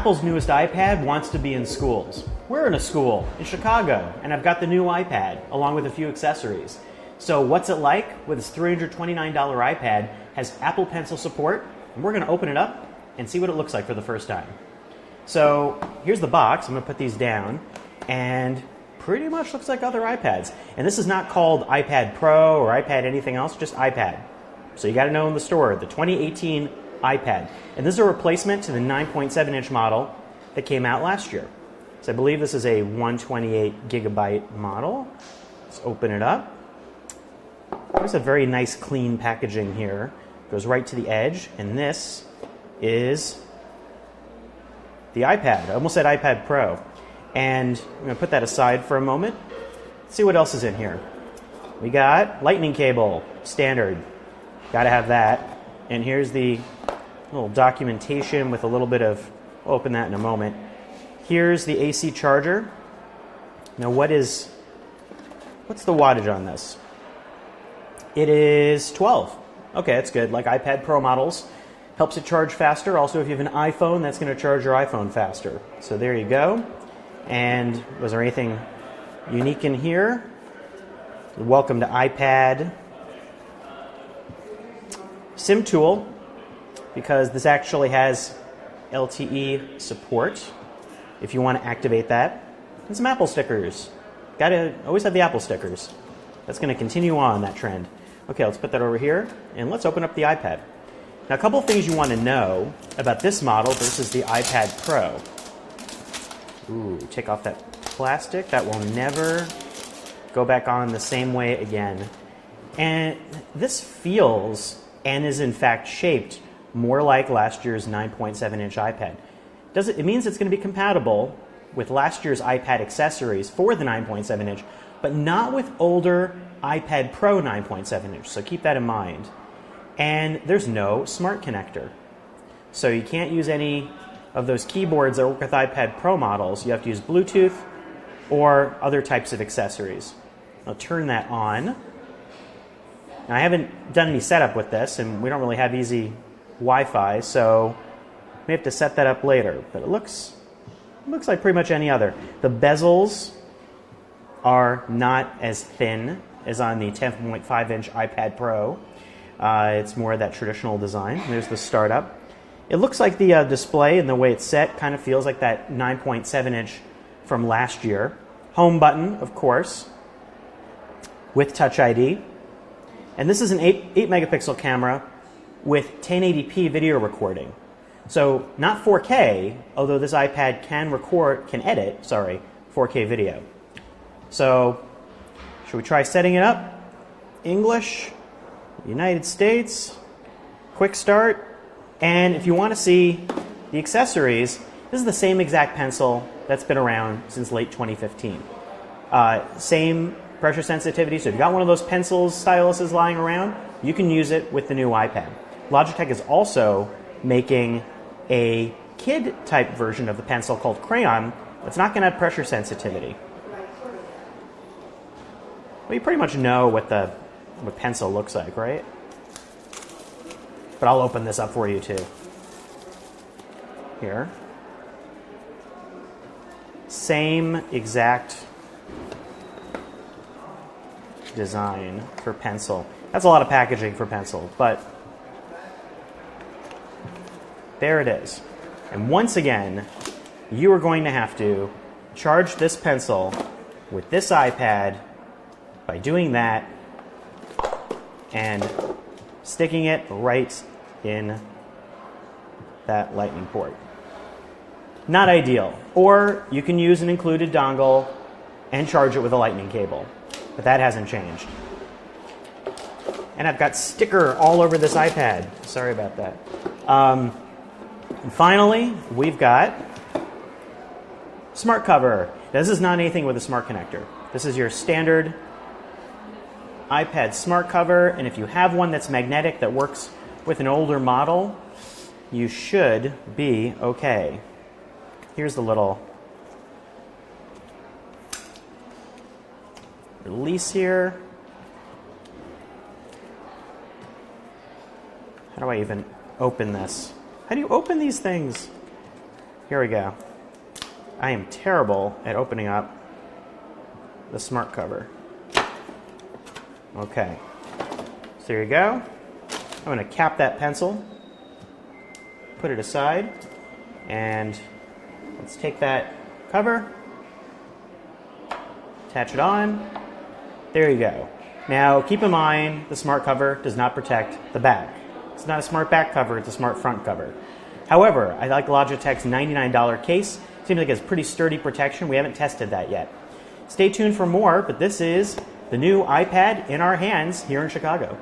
Apple's newest iPad wants to be in schools. We're in a school in Chicago, and I've got the new iPad along with a few accessories. So what's it like? With this $329 iPad, has Apple Pencil support, and we're going to open it up and see what it looks like for the first time. So here's the box. I'm going to put these down, and pretty much looks like other iPads. And this is not called iPad Pro or iPad anything else, just iPad. So you got to know in the store, the 2018 iPad. And this is a replacement to the 9.7-inch model that came out last year. So I believe this is a 128 gigabyte model. Let's open it up. There's a very nice clean packaging here. Goes right to the edge, and this is the iPad. I almost said iPad Pro. And I'm going to put that aside for a moment. See what else is in here. We got lightning cable, standard. Got to have that. And here's the little documentation with a little bit of, we'll open that in a moment. Here's the AC charger. Now what's the wattage on this? It is 12. Okay, that's good. Like iPad Pro models. Helps it charge faster. Also, if you have an iPhone, that's going to charge your iPhone faster. So there you go. And was there anything unique in here? Welcome to iPad. SIM tool, because this actually has LTE support if you want to activate that. And some Apple stickers. Gotta always have the Apple stickers. That's going to continue on that trend. Okay, let's put that over here, and let's open up the iPad. Now, a couple of things you want to know about this model versus the iPad Pro. Ooh, take off that plastic. That will never go back on the same way again. And this feels and is in fact shaped more like last year's 9.7-inch iPad. It means it's going to be compatible with last year's iPad accessories for the 9.7-inch, but not with older iPad Pro 9.7-inch, so keep that in mind. And there's no smart connector. So you can't use any of those keyboards that work with iPad Pro models. You have to use Bluetooth or other types of accessories. I'll turn that on. Now, I haven't done any setup with this, and we don't really have easy Wi-Fi, so we have to set that up later. But it looks like pretty much any other. The bezels are not as thin as on the 10.5-inch iPad Pro. It's more of that traditional design. There's the startup. It looks like the display and the way it's set kind of feels like that 9.7-inch from last year. Home button, of course, with Touch ID. And this is an 8 megapixel camera with 1080p video recording. So not 4K, although this iPad can edit 4K video. So should we try setting it up? English, United States, quick start. And if you want to see the accessories, this is the same exact pencil that's been around since late 2015. Same pressure sensitivity, so if you've got one of those pencils, styluses lying around, you can use it with the new iPad. Logitech is also making a kid-type version of the pencil called Crayon that's not going to have pressure sensitivity. Well, you pretty much know what pencil looks like, right? But I'll open this up for you too. Here. Same exact design for pencil. That's a lot of packaging for pencil, but there it is. And once again, you are going to have to charge this pencil with this iPad by doing that and sticking it right in that lightning port. Not ideal. Or you can use an included dongle and charge it with a lightning cable. But that hasn't changed. And I've got sticker all over this iPad. Sorry about that. And finally, we've got smart cover. Now, this is not anything with a smart connector. This is your standard iPad smart cover. And if you have one that's magnetic that works with an older model, you should be okay. Here's the little release here. How do I even open this? How do you open these things? Here we go. I am terrible at opening up the smart cover. Okay, so there you go. I'm going to cap that pencil, put it aside, and let's take that cover, attach it on. There you go. Now keep in mind the smart cover does not protect the back. It's not a smart back cover, it's a smart front cover. However, I like Logitech's $99 case. Seems like it's pretty sturdy protection. We haven't tested that yet. Stay tuned for more, but this is the new iPad in our hands here in Chicago.